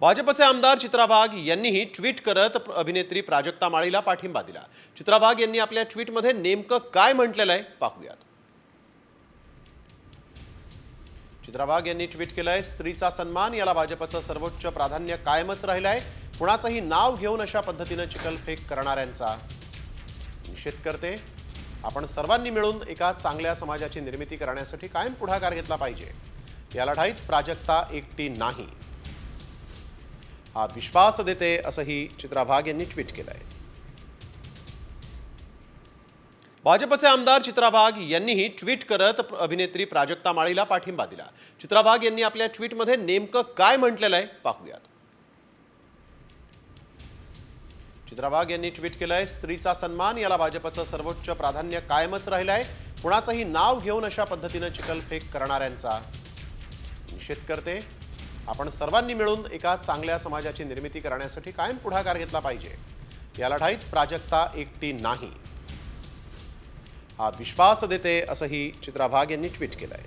भाजपचे आमदार चित्रा वाघ यांनीही ट्विट करत अभिनेत्री प्राजक्ता माळीला पाठिंबा दिला। चित्रा वाघ यांनी आपल्या ट्विटमध्ये नेमकं काय म्हटलेलं आहे पाहूयात। चित्रा वाघ यांनी ट्विट केलंय, स्त्रीचा सन्मान याला भाजपचं सर्वोच्च प्राधान्य कायमच राहिलंय। कुणाचंही नाव घेऊन अशा पद्धतीने चिखलफेक करणाऱ्यांचा निषेध करते। आपण सर्वांनी मिळून एका चांगल्या समाजाची निर्मिती करण्यासाठी कायम पुढाकार घेतला पाहिजे। या लढाईत प्राजक्ता एकटी नाही हा विश्वास देते, असंही चित्रा वाघ यांनी ट्विट केलंय। भाजपचे आमदार चित्रा वाघ यांनीही ट्विट करत अभिनेत्री प्राजक्ता माळीला पाठिंबा दिला। चित्रा वाघ यांनी आपल्या ट्विटमध्ये नेमकं काय म्हटलेलं आहे पाहूयात। चित्रा वाघ यांनी ट्विट केलंय, स्त्रीचा सन्मान याला भाजपचं सर्वोच्च प्राधान्य कायमच राहिलंय। कुणाचंही नाव घेऊन अशा पद्धतीने चिखलफेक करणाऱ्यांचा निषेध करते। आपण सर्वांनी मिळून एका चांगल्या समाजाची निर्मिती करण्यासाठी कायम पुढाकार घेतला पाहिजे। या लढाईत प्राजक्ता एकटी नाही हा विश्वास देते, असंही चित्रा वाघ यांनी ट्विट केलंय।